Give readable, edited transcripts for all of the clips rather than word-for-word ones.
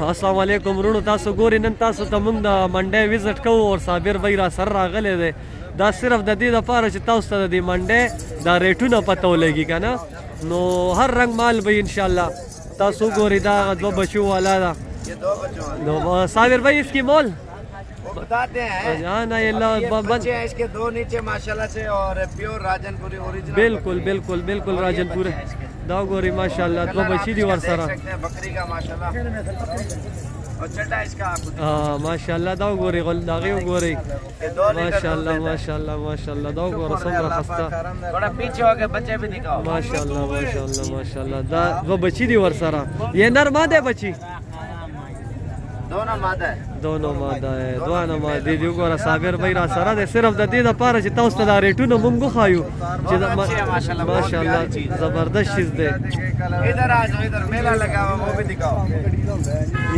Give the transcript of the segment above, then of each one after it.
السلام علیکم ورونو تاسو ګورئ نن تاسو ته موږ د منډۍ وزټ کوو او صابر بھائی را سره راغلی دی دا صرف د دې دپاره چې تاسو ته د دې منډۍ دا ریټونه پته ولګي که نه نو هر رنګ مال به انشاءالله تاسو ګورئ دا هغه دوه بچو والا ده نو صابر بھائی اس کی مول बताते हैं बच्चे हैं इसके दो नीचे माशाल्लाह से और प्योर राजनपुरी ओरिजिनल बिल्कुल बिल्कुल बिल्कुल राजनपुर دا ګوري ماشاءالله دوه بچی دي ور سره बकरी का माशाल्लाह और चटा इसका ماشاءالله دا ګوري غل داغه ګوري ماشاءالله ماشاءالله ماشاءالله دا ګوره څومره خسته थोड़ा पीछे हो गए बच्चे भी दिखाओ ماشاءالله ماشاءالله ماشاءالله دا دوه بچی دي ور سره یہ نر ماده بچی दोनों मादा है दोनों मादा है دوه ماده دي ګوره صابر بھائی را سره ده صرف د دې لپاره چې تاسو ته دا ریټونه مونږ خایو چې ماشاءالله زبردست چیز ده इधर आ जाओ इधर मेला लगा हुआ वो भी दिखाओ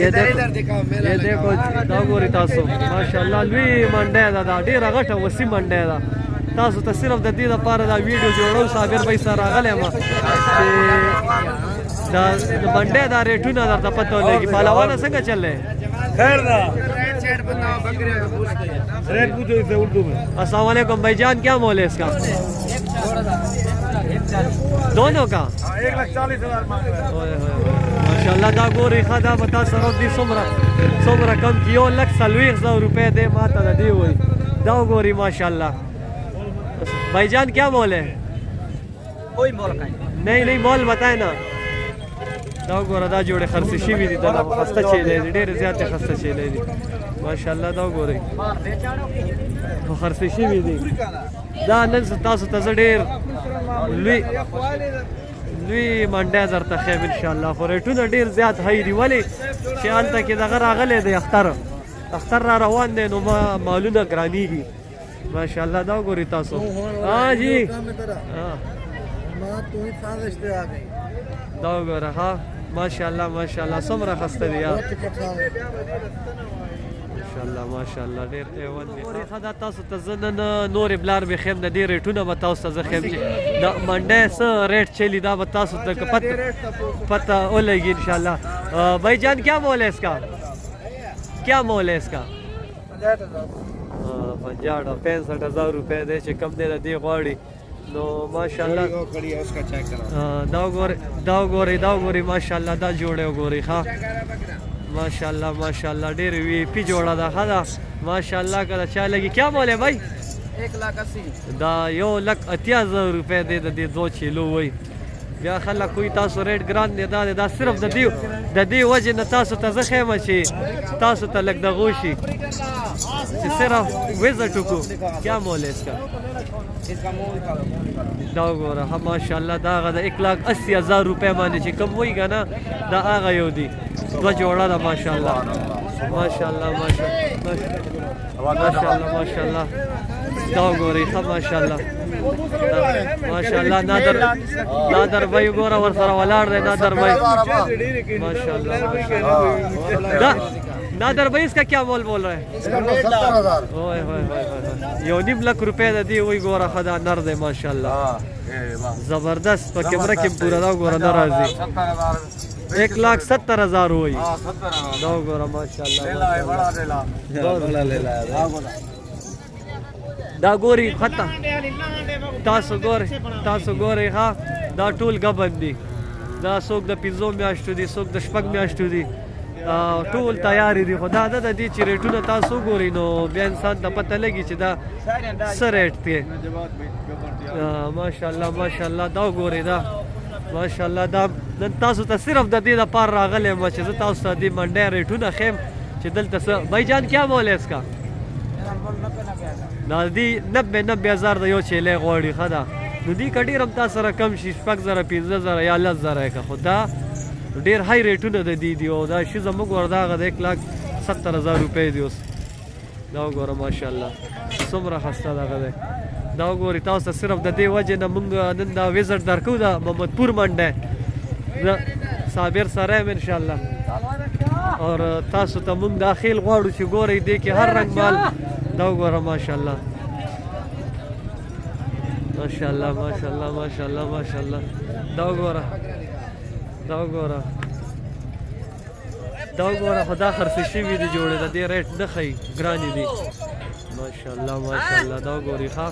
ये इधर दिखाओ मेला ये देखो دا ګوري تاسو ماشاءالله لوی منډه ده ډیره غټه وسی منډه ده تاسو ته صرف د دې لپاره دا ویډیو جوړو صابر بھائی سره راغلی ما دا منډه دا ریټونه درته پته ولګي پهلوانه څنګه چلې खैर ना रेड शेड बनाओ बकरी का पूछते हैं रेड पूछो इसे उर्दू में अस्सलाम वालेकुम भाईजान क्या मोल है इसका दोनों का 1,40,000 मांग रहा है माशाल्लाह دا ګوري ښه دا به تاسو سره دي څومره کم کې 1,40,000 روپے دې ماته د دې وایي دا ګوري ماشاءالله भाईजान क्या मोल है कोई मोल का नहीं नहीं मोल बताए ना دا ګوره دا جوړې خرڅې شوي دي دا خسته چیلې دي ډېرې زیاتې خسته چیلې دي ماشاءالله دا ګورئ خرڅې شوي دي دا نن تاسو ته زه ډېر لوی منډی درته ښیم انشاءالله خو ریټونه ډېر زیات هی دي ولې چې هلته کې دغه راغلی دی اختر را روان دی نو مالونه ګرانېږي ماشاءالله دا ګورئ تاسو جی دا ګوره ها ماشاءالله ماشاءالله څومره خسته دي ماشاءالله ماشاءالله ډېر ایوان دي ښه دا تاسو ته زه نن نورې بلار به ښیم د دې ریټونه به تاسو ته زه ښیم چې د منډۍ څه ریټ چلی دا به تاسو ته پته ولګي انشاءالله بھائی جان کیا مول ہے اس کا کیا مول ہے اس کا 65,000 روپے دی چې کم دی د دې غواړي نو ماشاءالله دا ګورئ ماشاءالله دا جوړې وګورئ ښه ماشاءالله ماشاءالله ډېر وی پی جوړه ده ښه ده ماشاءالله که د چا لګي کیا مول ہے بھائی 1,80,000 دا 1,80,000 روپے دی د دې 2 کیلو وایي بیا خلک کوئی تاسو ریټ ګران دی دا صرف د دې وجې نه تاسو ته زه ښیم چې تاسو ته لږ دغو شي چې صرف وزټ وکړو کیا مول ہے اس کا دا وګوره ها ماشاءالله دا هغه د 1,80,000 روپے باندې چې کم وایي که نه دا هغه یو دی دوه جوړه ده ماشاءالله ماشاءالله ماشاءالله ماشاءالله دا وګورئ ښه ماشاءالله ماشاءالله نادر بھائی ګوره ورسره ولاړ دی نادر بھائی ماشاءالله نادر بھائی اس کا کیا مول بول رہے ہیں 70,000 1.5 लाख روپے د دې وایي ګوره ښه دا نر دی ماشاءالله زبردست په کیمره کې پوره دا ګوره نه راځي 1,70,000 وایي دا ګوره ماشاءالله دا ګوري خطه تاسو ګورئ ها دا ټول ګبن دي دا څوک د 5 میاشتو دي څوک د 6 میاشتو دي ټول تیاری دي خو دا د دې چې ریټونه تاسو ګورئ نو بیا انسان ته پته لګي چې دا څه ریټ دی ماشاءالله ماشاءالله دا ګورئ دا ماشاءالله دا نن تاسو ته صرف د دې لپاره راغلی یم چې زه تاسو ته دې منډۍ ریټونه ښیم چې دلته څه بھائی جان کیا مول ہے اس کا دا دې 90,000 د یو چیلې غواړي ښه ده نو دې که ډېر هم تا سره کم شي 6,000 15,000 یا 10,000 یې که خو دا ډېر های ریټونه د دې دي او دا شي زموږ ور دا هغه د 1,70,000 روپۍ دی اوس دا وګوره ماشاءالله څومره خسته دغه دی دا وګورئ تاسو ته صرف د دې وجې نه موږ نن دا وزټ درکوو د محمدپور منډی زه صابر سره یم انشاءالله اور تاسو ته موږ دا خیل غواړو چې ګورئ دې کې هر رنګ مال دا وګوره ماشاءالله ماشاءالله ماشاءالله ماشاءالله ماشاءالله دا وګوره دا وګوره خو دا خرڅې شوي دي جوړې د دې ریټ نه ښیي ګرانې دي ماشاءالله ماشاءالله دا وګورئ ښه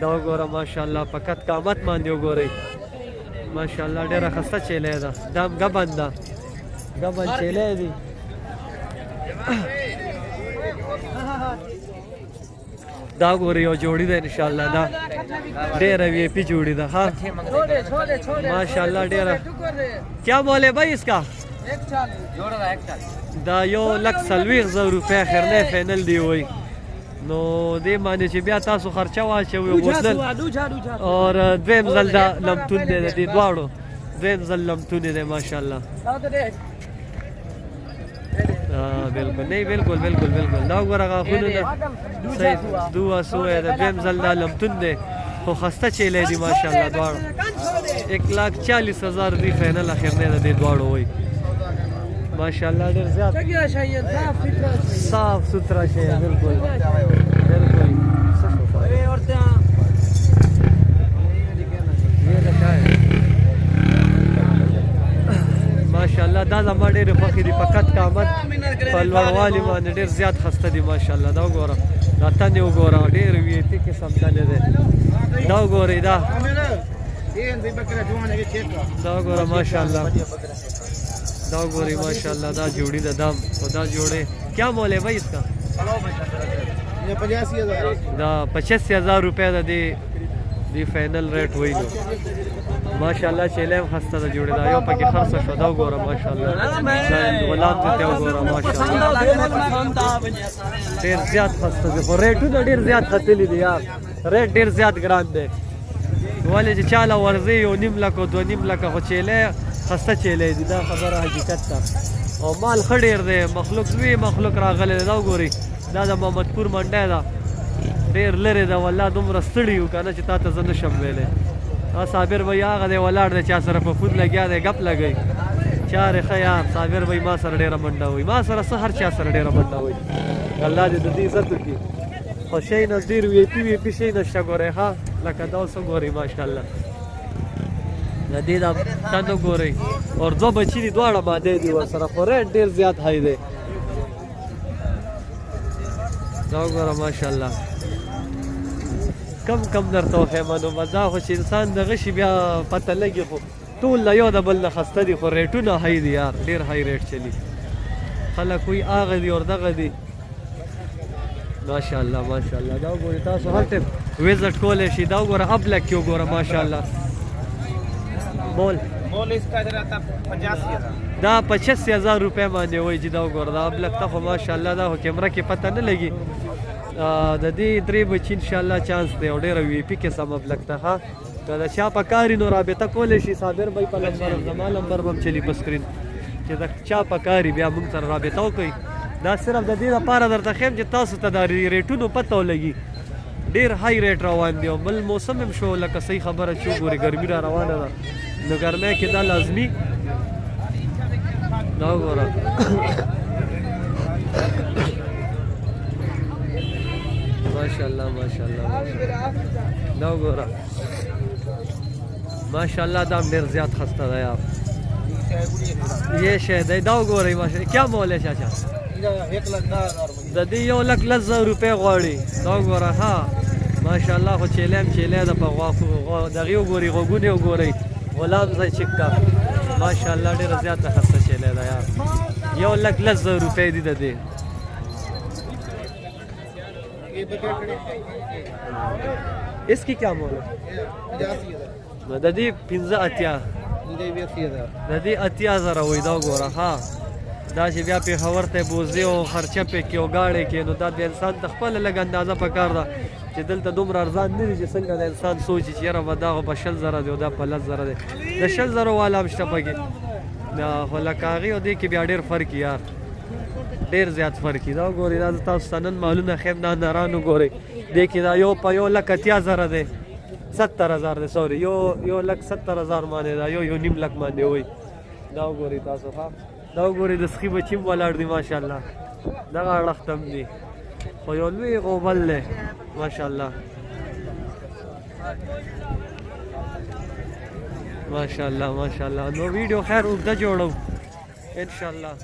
دا وګوره ماشاءالله په کت قامت باندې وګورئ ماشاءالله ډېره ښایسته چیلۍ ده دا هم ګبن ده ګبن چیلۍ دي دا ګورئ یو جوړي ده انشاءالله دا ډېره وی پی جوړي ده ها ماشاءالله ډېره क्या बोले भाई इसका دا 1,40,000 روپۍ خرنۍ فینل دی وای نو دې معنی چې بیا تاسو خرچه واچوي غوښتل اور دویم ځل دا لمتون دی د دې دواړو دویم ځل لمتون دی ماشاءالله بالکل نه بالکل بالکل بالکل دا وګوره غاښونه ده صحیح دوه سوی د دویم ځل دا لمتون دی خو خسته چیلۍ دي ماشاءالله دواړو 1,40,000 دی فینل اخرنۍ د دې دواړو وای ماشاءالله ډېر زیات صاف ستھرا شی ہے بالکل بالکل ماشاءالله دا زما ډېرې خوښې دي په کت قامت په لوړوالي باندې ډېر زیات خسته دي ماشاءالله دا وګوره دا تنې وګوره ډېر وي پي قسم تنې دی دا وګورئ دا وګوره ماشاءالله دا وګورئ ماشاءالله دا جوړي ده دام او دا جوړې क्या मोल है भाई इसका دا 85,000 روپۍ ده دی فاینل ریټ وای نو ماشاءالله چیلۍ هم خسته ده جوړې ده یو پکې خرڅه شو دا وګوره ماشاءالله غلام دې ته وګوره ماشاءالله ډېر زیات خسته دي خو ریټونه ډېر زیات ختلي دي یار ریټ ډېر زیات ګران دی ولې چې چاله ورځي یو نیم لک او 2.5 لک خو چیلۍ خسته چیلۍ دي دا خبره حقیقت ده او مال ښه ډېر دی مخلوق لوی مخلوق راغلی دی دا وګورئ دا د محمدپور منډی ده ډېر لرې ده والله دومره ستړي یو که نه چې تا ته زه نه شم ویلی صابر بھائی هغه دی ولاړ دی چا سره په فود لګیا دی ګپ لګوي چارې ښه یار صابر بھائی ما سره ډېره منډه وایي ما سره څه هر چا سره ډېره منډه وایي الله دې د دې عزت وکړي خو شی نه ډېر وی پي شی نشته ګورئ ښه لکه دا اوس وګورئ ماشاءالله د دې دا تن وګورئ اور دوه بچي دي دواړه ماده دي ورسره خو ریټ ډېر زیات های دی دا وګوره ماشاءالله کم درته وښیم نو بس دا خو چې انسان دغه شي بیا پته لګي خو ټول له یو د بل نه خسته دي خو ریټونه های دي یار ډېر های ریټ چلی خلک وایي هغه دي اور دغه دي ماشاءالله ماشاءالله دا وګورئ تاسو هر ټیم وزټ کولی شي دا وګوره ابلک کې وګوره ماشاءالله مول इसका इधर आता 85,000 دا 85,000 روپۍ باندې وای چې دا وګوره دا ابلک ته خو ماشاءالله دا خو کیمره کې پته نه لګي د دې درې بچي انشاءالله چانس دی او ډېره وي پي قسم ابلک ته ښه که د چا په کار وي نو رابطه کولی شي صابر بھائی په نمبر زما نمبر به هم چلي په سکرین چې د چا په کار بیا موږ سره رابطه وکړئ دا صرف د دې لپاره درته ښیم چې تاسو ته د ریټونو پته ولګي ډېر های ریټ روان دی او بل موسم هم شو لکه صحیح خبره چې وګورئ ګرمي را روانه ده نو ګرمۍ کې دا لازمي دا وګوره ماشاءالله ماشاءالله دا وګوره ماشاءالله دا هم ډېر زیات خسته ده یار یہ شی دی دا وګورئ ماشاءالله کیا مول ہے چاچا د دې 1,10,000 روپۍ غواړي دا وګوره ها ماشاءالله خو چیلۍ هم چیلۍ ده په دغې وګورئ غوږونه وګورئ غلام ځای چکا ماشاءالله ډېره زیاته خسته چیلۍ ده یار 1,10,000 روپۍ دي د دې इसकी क्या मोल है د دې 15 د دې 80,000 وای دا وګوره ها دا چې بیا پېښور ته بوځي او خرچه پکې او گاړې کې نو دا د انسان د خپل لږ اندازه پکار ده چې دلته دومره ارزان نه دي چې څنګه د انسان سوچي چې یاره به دا په 60,000 دی او دا په 10,000 دی د 60,000 والا هم شته پکې دا خو لکه هغې او دې کې بیا ډېر فرق یار ډېر زیات فرق دا وګورئ دا تاسو ته نن مالونه ښیم دا نران وګورئ دې کې دا یو په 1,80,000 دی 70,000 دی سوري 1,70,000 باندې دا یو نیم لک باندې وای دا وګورئ تاسو ها دا وګورئ د سخي بچي هم ولاړ دي ماشاءالله دغه اړخ هم دي خو یو لوی غوبل دی ماشاءالله ماشاءالله ماشاءالله نو ویډیو خیر اوږده جوړو ان شاء الله